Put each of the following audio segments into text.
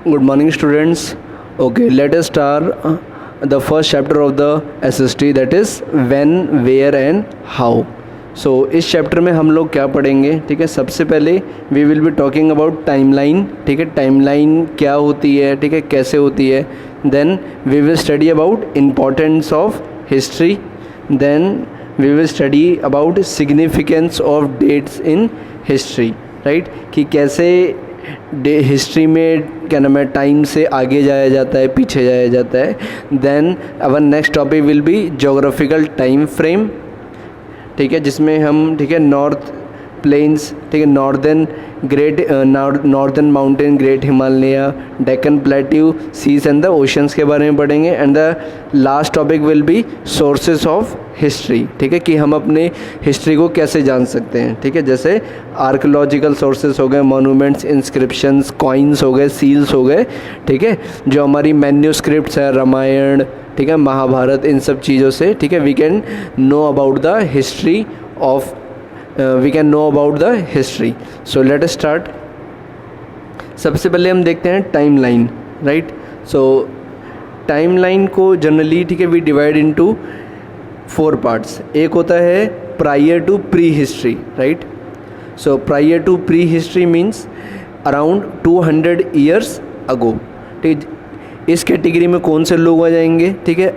Good morning, students. Okay, let us start the first chapter of the SST, that is when, where and how. So इस chapter में हम लोग क्या पढ़ेंगे, ठीक है. सबसे पहले we will be talking about timeline, ठीक है. टाइमलाइन क्या होती है, ठीक है, कैसे होती है. Then we will study about importance of history. Then we will study about significance of dates in history, right, कि कैसे हिस्ट्री में क्या नाम है टाइम से आगे जाया जाता है, पीछे जाया जाता है. Then our next topic will be geographical time frame, ठीक है, जिसमें हम, ठीक है, नॉर्थ प्लेन्स, ठीक है, northern mountain, great Himalaya, Deccan plateau, seas and the oceans के बारे में पढ़ेंगे. And the last topic will be sources of history, ठीक है, कि हम अपने हिस्ट्री को कैसे जान सकते हैं, ठीक है. जैसे आर्कोलॉजिकल सोर्सेस हो गए, मोनूमेंट्स, इंस्क्रिप्शंस, कॉइन्स हो गए, सील्स हो गए, ठीक है, जो हमारी मैन्यूस्क्रिप्ट्स है, रामायण, ठीक है, महाभारत, इन सब चीज़ों से, ठीक है, we can know about the history of we can know about the history. So let us start. सबसे पहले हम देखते हैं टाइमलाइन, राइट. सो टाइमलाइन को जनरली, ठीक है, वी डिवाइड इनटू 4 पार्ट्स. एक होता है prior to pre history, right. So prior to pre history means around 200 years ago, ठीक. इस कैटेगरी में कौन से लोग आ जाएंगे, ठीक है,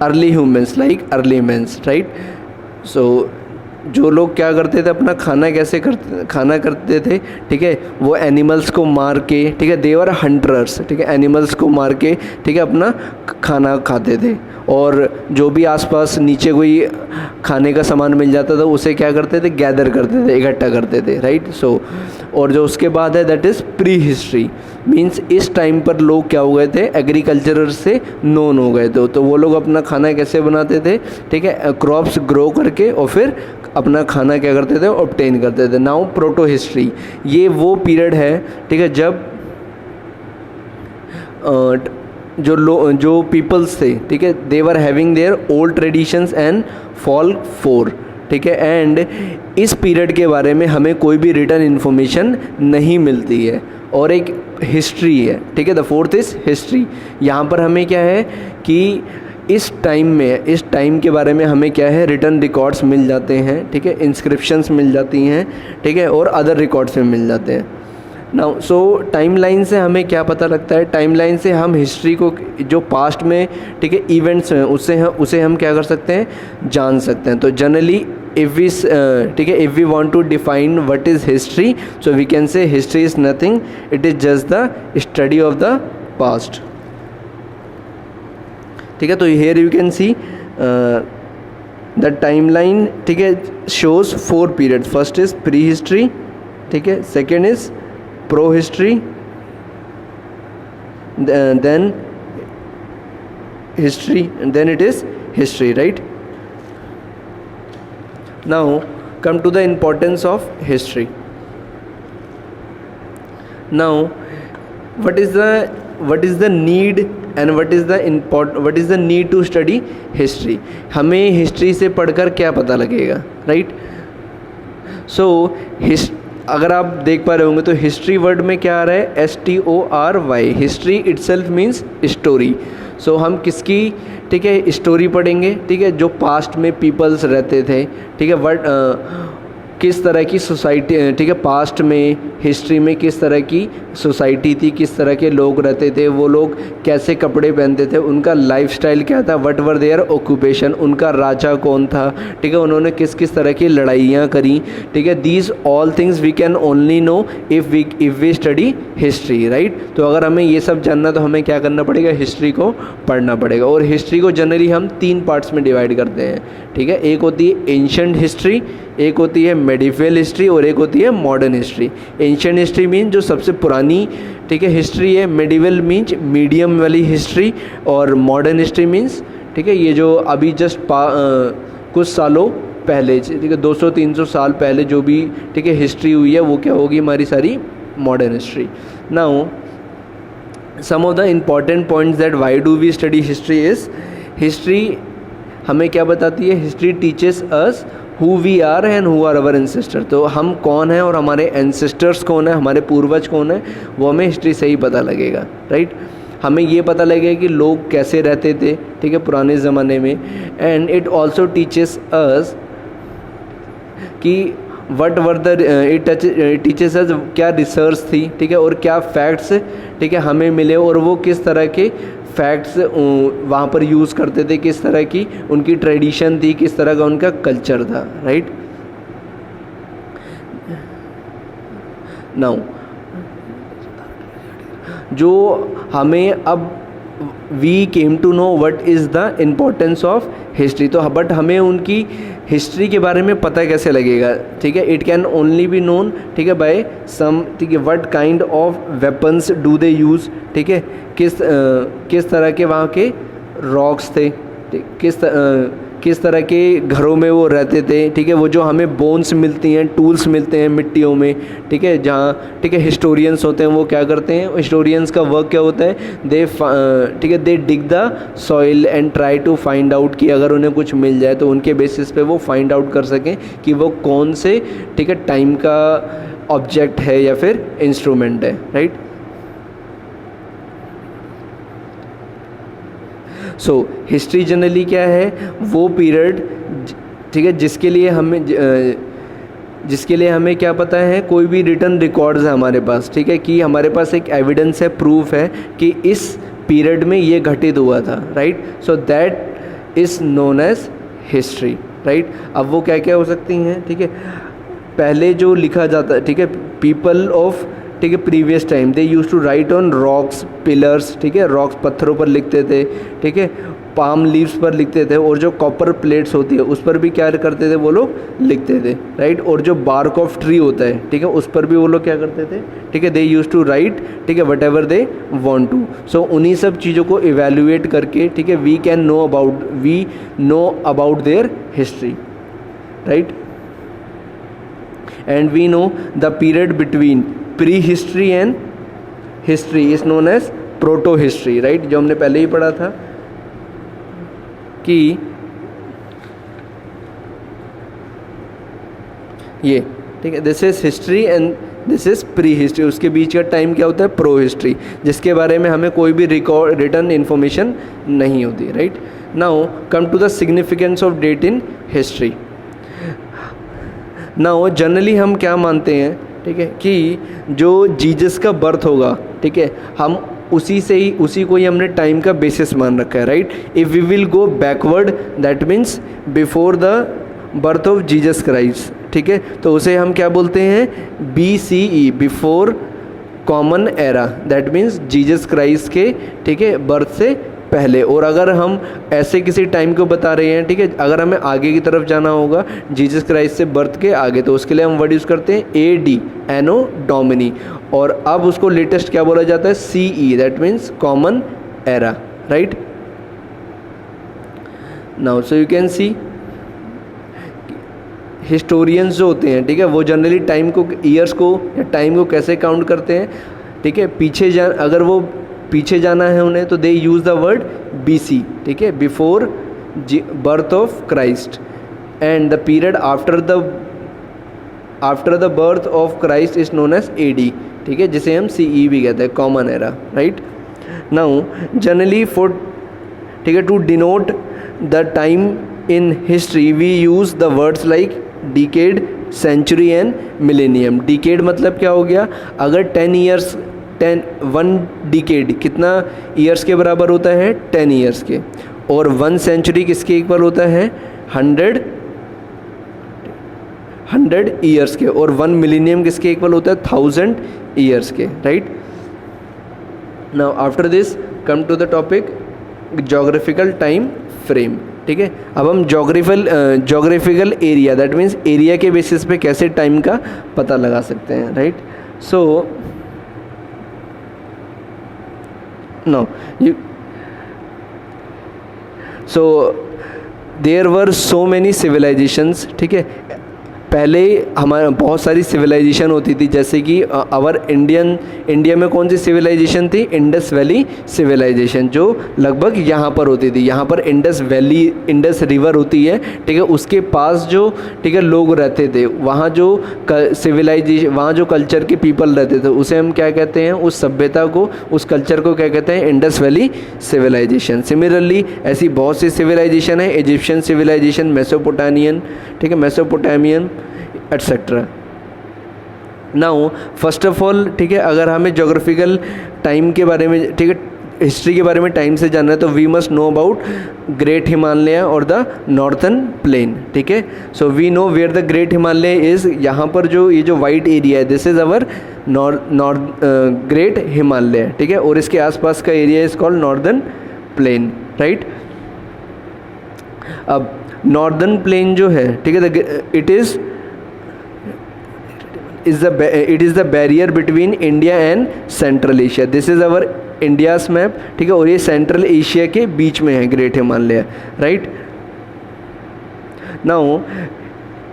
early humans like early mans, right. So जो लोग क्या करते थे, अपना खाना कैसे करते थे, ठीक है, वो एनिमल्स को मार के, ठीक है, दे वर हंटर्स, ठीक है, एनिमल्स को मार के, ठीक है, अपना खाना खाते थे. और जो भी आसपास नीचे कोई खाने का सामान मिल जाता था उसे क्या करते थे, गैदर करते थे, इकट्ठा करते थे, राइट. सो और जो उसके बाद है that is pre history, means इस टाइम पर लोग क्या हो गए थे, एग्रीकल्चरर से नोन हो गए थे. तो वो लोग अपना खाना कैसे बनाते थे, ठीक है, क्रॉप्स ग्रो करके और फिर अपना खाना क्या करते थे, ऑब्टेन करते थे. नाउ प्रोटो हिस्ट्री, ये वो पीरियड है, ठीक है, जब जो पीपल्स थे, ठीक है, they were having their old traditions and folklore, ठीक है. एंड इस पीरियड के बारे में हमें कोई भी रिटन इन्फॉर्मेशन नहीं मिलती है और एक हिस्ट्री है, ठीक है. The fourth is history. यहाँ पर हमें क्या है कि इस टाइम के बारे में हमें क्या है, रिटन रिकॉर्ड्स मिल जाते हैं, ठीक है, इंस्क्रिप्शंस मिल जाती हैं, ठीक है, और अदर रिकॉर्ड्स में मिल जाते हैं. नाउ सो टाइमलाइन से हमें क्या पता लगता है, टाइमलाइन से हम हिस्ट्री को, जो पास्ट में, ठीक है, इवेंट्स हैं, उसे हम क्या कर सकते हैं, जान सकते हैं. तो जनरली इफ़ वी, ठीक है, if we want to define what is history, so we can say history is nothing, it is just the study of the past, ठीक है. तो here you can see the timeline, ठीक है, shows 4 period. First is pre history, ठीक है, second is pro history, then history, and then it is history, right. Now come to the importance of history. Now what is the need and what is the need to study history. हमें history से पढ़कर क्या पता लगेगा, right. सो अगर आप देख पा रहे होंगे तो हिस्ट्री वर्ड में क्या आ रहा है, STORY. History itself means story. So हम किसकी, ठीक है, स्टोरी पढ़ेंगे, ठीक है, जो पास्ट में पीपल्स रहते थे, ठीक है, किस तरह की सोसाइटी, ठीक है, पास्ट में हिस्ट्री में किस तरह की सोसाइटी थी, किस तरह के लोग रहते थे, वो लोग कैसे कपड़े पहनते थे, उनका लाइफस्टाइल क्या था, व्हाट वर देयर ऑक्यूपेशन, उनका राजा कौन था, ठीक है, उन्होंने किस किस तरह की लड़ाइयाँ करी, ठीक है. These all things we can only know if we study history, right. तो अगर हमें ये सब जानना तो हमें क्या करना पड़ेगा, हिस्ट्री को पढ़ना पड़ेगा. और हिस्ट्री को जनरली हम 3 पार्ट्स में डिवाइड करते हैं, ठीक है. एक होती है एंशंट हिस्ट्री, एक होती है मेडिवल हिस्ट्री और एक होती है modern history. Ancient history mean जो सबसे पुरानी, ठीक है, हिस्ट्री है. मेडिवल मीन्स मीडियम वाली हिस्ट्री और मॉडर्न हिस्ट्री मीन्स, ठीक है, ये जो अभी जस्ट कुछ सालों पहले, ठीक है, 200-300 साल पहले जो भी, ठीक है, हिस्ट्री हुई है वो क्या होगी, हमारी सारी modern history. Now some of the important points that why do we study history is, history हमें क्या बताती है, history teaches us who we are and who are our ancestor, तो हम कौन हैं और हमारे एंसेस्टर्स कौन है, हमारे पूर्वज कौन है, वो हमें हिस्ट्री से ही पता लगेगा, राइट। हमें ये पता लगेगा कि लोग कैसे रहते थे, ठीक है, पुराने ज़माने में। And it also teaches us कि what were the it teaches us क्या रिसर्च थी, ठीक है, और क्या फैक्ट्स, ठीक है, हमें मिले, और वो किस तरह के फैक्ट्स वहाँ पर यूज़ करते थे, किस तरह की उनकी ट्रेडिशन थी, किस तरह का उनका कल्चर था, राइट। नाउ जो हमें अब we came to know what is the importance of history, तो बट हमें उनकी हिस्ट्री के बारे में पता कैसे लगेगा, ठीक है। It can only be known, ठीक है, बाय सम, ठीक है, what kind of weapons do they use, ठीक है, किस तरह के वहाँ के रॉक्स थे, किस तरह के घरों में वो रहते थे, ठीक है, वो जो हमें बोन्स मिलती हैं, टूल्स मिलते हैं मिट्टियों में, ठीक है, जहाँ, ठीक है, हिस्टोरियंस होते हैं, वो क्या करते हैं, हिस्टोरियंस का वर्क क्या होता है, ठीक है, they dig the soil and try to find out कि अगर उन्हें कुछ मिल जाए तो उनके बेसिस पे वो फाइंड आउट कर सकें कि वो कौन से, ठीक है, टाइम का ऑब्जेक्ट है या फिर इंस्ट्रूमेंट है, राइट। सो हिस्ट्री जनरली क्या है, वो पीरियड, ठीक है, जिसके लिए हमें क्या पता है, कोई भी रिटन रिकॉर्ड्स है हमारे पास, ठीक है, कि हमारे पास एक एविडेंस है, प्रूफ है कि इस पीरियड में ये घटित हुआ था, right. So that is known as history, right. अब वो क्या क्या हो सकती हैं, ठीक है, पहले जो लिखा जाता है, ठीक है, पीपल ऑफ, ठीक है, previous time they use to write on rocks, pillars, ठीक है, रॉक्स पत्थरों पर लिखते थे, ठीक है, पाम लीव्स पर लिखते थे, और जो कॉपर प्लेट्स होती है उस पर भी क्या करते थे, वो लोग लिखते थे, राइट। और जो बार्क ऑफ ट्री होता है, ठीक है, उस पर भी वो लोग क्या करते थे, ठीक है, दे यूज़ टू राइट, ठीक है, whatever they want to. So उन्हीं सब चीज़ों को इवेल्युएट करके, ठीक है, we know about their history, right. And we know the period between prehistory and history is known as protohistory, right, जो हमने पहले ही पढ़ा था कि ये, ठीक है, this is history and this is pre history, उसके बीच का टाइम क्या होता है, प्रो हिस्ट्री, जिसके बारे में हमें कोई भी रिटर्न इन्फॉर्मेशन नहीं होती, right. Now come to the significance of date in history. Now generally हम क्या मानते हैं, ठीक है, कि जो जीसस का बर्थ होगा, ठीक है, हम उसी को ही हमने टाइम का बेसिस मान रखा है, right. If we will go backward that means before the birth of Jesus Christ, ठीक है, तो उसे हम क्या बोलते हैं, BCE, before common era, that means Jesus Christ के, ठीक है, बर्थ से पहले। और अगर हम ऐसे किसी टाइम को बता रहे हैं, ठीक है, अगर हमें आगे की तरफ जाना होगा जीसस क्राइस्ट से बर्थ के आगे, तो उसके लिए हम वर्ड यूज़ करते हैं AD, एनो डोमिनी, और अब उसको लेटेस्ट क्या बोला जाता है, CE, that means common era, right. Now so you can C historians जो होते हैं, ठीक है, वो जनरली टाइम को, ईयर्स को या टाइम को कैसे काउंट करते हैं, ठीक है, अगर वो पीछे जाना है उन्हें, तो they use the word BC, ठीक है, before birth of Christ, and the period after the birth of Christ is known as AD, ठीक है, जिसे हम CE भी कहते हैं, common era, right. Now generally for, ठीक है, to denote the time in history we use the words like decade, century and millennium. Decade मतलब क्या हो गया, अगर 1 डिकेड कितना ईयर्स के बराबर होता है, 10 ईयर्स के, और 1 सेंचुरी किसके इक्वल होता है, 100 ईयर्स के, और 1 मिलेनियम किसके इक्वल होता है, 1000 ईयर्स के, right. Now after this come to the topic geographical time frame, ठीक है। अब हम geographical area, that means area के बेसिस पे कैसे टाइम का पता लगा सकते हैं, right. So no so there were so many civilizations, ठीक है, पहले हमारा बहुत सारी सिविलाइजेशन होती थी, जैसे कि इंडिया में कौन सी सिविलाइजेशन थी? इंडस वैली सिविलाइजेशन, जो लगभग यहाँ पर होती थी। यहाँ पर इंडस रिवर होती है, ठीक है, उसके पास जो, ठीक है, लोग रहते थे, वहाँ जो वहाँ जो कल्चर के पीपल रहते थे, उसे हम क्या कहते हैं? उस सभ्यता को, उस कल्चर को क्या कहते हैं? Indus valley civilisation. सिमिलरली ऐसी बहुत सी सिविलाइजेशन है, इजिप्शियन सिविलाइजेशन, मेसोपोटामियन, ठीक है, Mesopotamian etcetera. Now first of all, ठीक है, अगर हमें जोग्राफिकल टाइम के बारे में, ठीक है, हिस्ट्री के बारे में टाइम से जानना है, तो we must know about great Himalaya और द नॉर्थर्न प्लेन, ठीक है। So we know where the great Himalaya is, यहाँ पर जो ये जो वाइट एरिया है, this is our great Himalaya, ठीक है, और इसके आसपास का area is called northern plain, right. अब नॉर्दर्न प्लेन जो है, ठीक है, it is the barrier between India and central Asia. This is our India's map, ठीक है, और ये सेंट्रल एशिया के बीच में है ग्रेट हिमालय, राइट। नाउ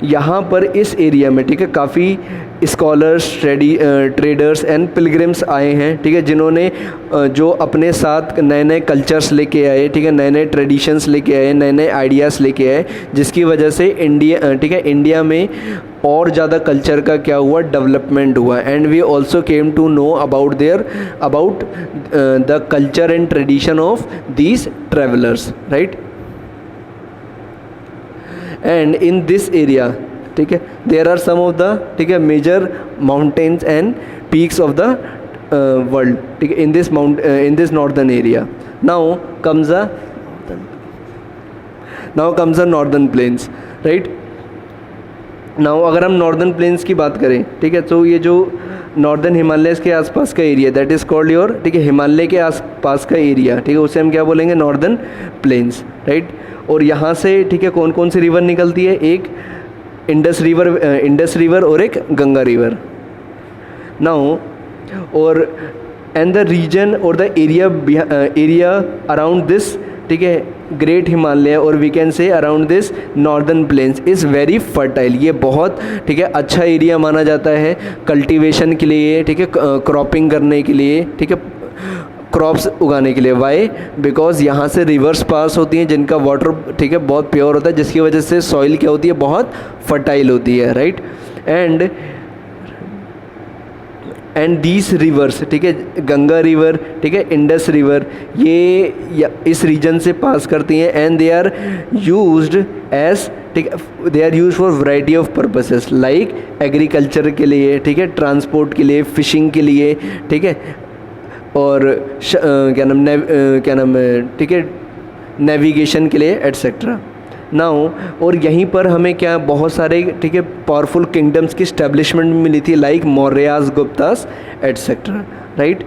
यहाँ पर इस एरिया में, ठीक है, काफ़ी स्कॉलर्स, ट्रेडर्स एंड पिलग्रिम्स आए हैं, ठीक है, जिन्होंने जो अपने साथ नए नए कल्चर्स लेके आए, ठीक है, नए नए ट्रेडिशंस लेके आए, नए नए आइडियाज़ लेके आए, जिसकी वजह से इंडिया, ठीक है, इंडिया में और ज़्यादा कल्चर का क्या हुआ? डेवलपमेंट हुआ। And we also came to know about the culture and tradition of these travellers, right. And in this area, ठीक है, there are some of the, ठीक है, major mountains and peaks of the world, ठीक है, in this northern area. Now comes the northern plains, right. Now अगर हम northern plains की बात करें, ठीक है, तो ये जो नॉर्दर्न हिमालयस के आसपास का area, that is called your, ठीक है, हिमालय के आसपास का एरिया, ठीक है, उसे हम क्या बोलेंगे? Northern plains, right. और यहाँ से, ठीक है, कौन कौन सी रिवर निकलती है? एक इंडस रिवर और एक गंगा रिवर। नाउ और एंड द रीजन और द एरिया अराउंड दिस, ठीक है, ग्रेट हिमालय, और we can say around this northern plains is very fertile. ये बहुत, ठीक है, अच्छा एरिया माना जाता है कल्टीवेशन के लिए, ठीक है, क्रॉपिंग करने के लिए, ठीक है, क्रॉप्स उगाने के लिए। वाई? बिकॉज यहाँ से रिवर्स पास होती हैं जिनका वाटर, ठीक है, बहुत प्योर होता है, जिसकी वजह से सॉइल क्या होती है? बहुत फर्टाइल होती है, राइट। एंड दीज रिवर्स, ठीक है, गंगा रिवर, ठीक है, इंडस रिवर, ये इस रीजन से पास करती हैं। And they are used as, ठीक है, they are use for variety of purposes, like agriculture के लिए, ठीक है, ट्रांसपोर्ट के लिए, फिशिंग के लिए, ठीक है, और क्या नाम है, ठीक है, नेविगेशन के लिए एट्सेट्रा। नाउ और यहीं पर हमें क्या बहुत सारे, ठीक है, पावरफुल किंगडम्स की स्टैब्लिशमेंट मिली थी, like Mauryas, Guptas etcetera, right.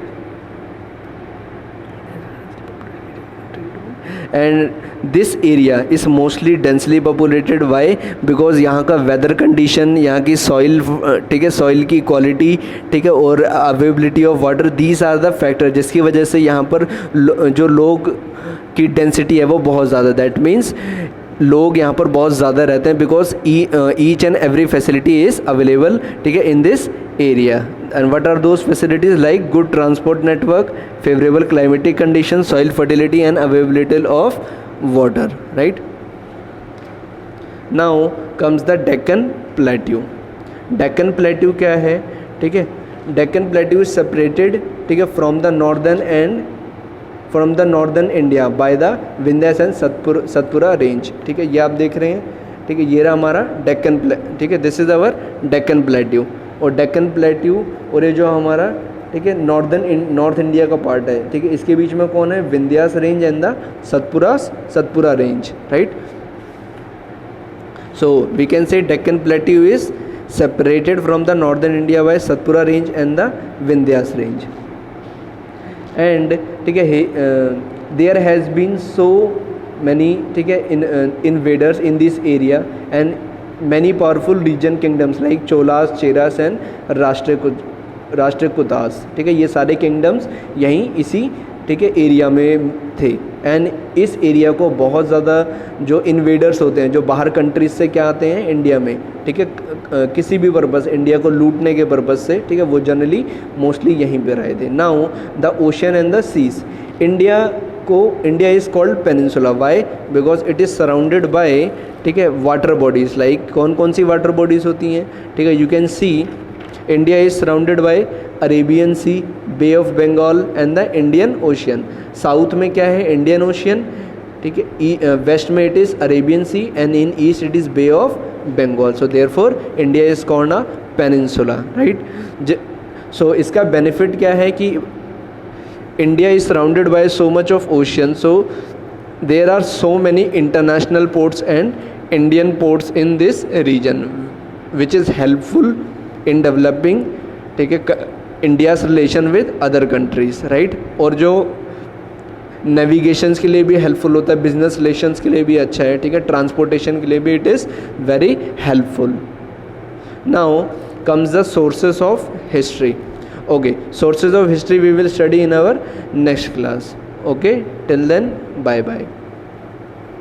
And this area is mostly densely populated. Why? Because यहाँ का वेदर कंडीशन, यहाँ की सॉइल, ठीक है, सॉइल की क्वालिटी, ठीक है, और availability of water, these are the factor, जिसकी वजह से यहाँ पर जो लोग की डेंसिटी है वो बहुत ज़्यादा, दैट मीन्स लोग यहाँ पर बहुत ज़्यादा रहते हैं, because each and every facility is available, ठीक है, in this area. And what are those facilities? Like good transport network, favourable climatic condition, soil fertility and availability of water, right. Now comes the Deccan plateau. Deccan plateau क्या है? ठीक है, Deccan plateau is separated, ठीक है, from the northern India by the Vindhyachal and Satpura range, ठीक है, ये आप देख रहे हैं, ठीक है, ये रहा हमारा डेक्कन ठीक है, this is our Deccan plateau. और डेक्कन प्लेट्यू और ये जो हमारा, ठीक है, नॉर्थ इंडिया का पार्ट है, ठीक है, इसके बीच में कौन है? Vindhyas range and the Satpura range, right. So we can say Deccan plateau is separated from the northern India by Satpura range and the Vindhyas range. And ठीक है, there has been so many, ठीक है, invaders in this area and many powerful region kingdoms like Cholas, Cheras and Rashtrakutas, ठीक है, ये सारे kingdoms यहीं इसी, ठीक है, एरिया में थे। एंड इस एरिया को बहुत ज़्यादा जो इन्वेडर्स होते हैं, जो बाहर कंट्रीज से क्या आते हैं इंडिया में, ठीक है, किसी भी पर्पस, इंडिया को लूटने के पर्पस से, ठीक है, वो जनरली मोस्टली यहीं पे रहे थे. Now the ocean and the seas. India is called peninsula. Why? Because it is surrounded by, ठीक है, वाटर बॉडीज़. लाइक कौन कौन सी वाटर बॉडीज़ होती हैं, ठीक है, you can see India is surrounded by Arabian Sea, Bay of Bengal and the Indian Ocean. South में क्या है? इंडियन ओशियन, ठीक है, वेस्ट में it is Arabian Sea and in east it is Bay of Bengal. So therefore India is called a peninsula, right. So इसका benefit क्या है कि India is surrounded by so much of ocean, so there are so many international ports and Indian ports in this region, which is helpful in developing, ठीक है, India's relation with other countries, right. और जो navigations के लिए भी helpful होता है, business relations के लिए भी अच्छा है, ठीक है, ट्रांसपोर्टेशन के लिए भी it is very helpful. Now comes the sources of history. Okay, sources of history we will study in our next class. Okay, till then, bye bye.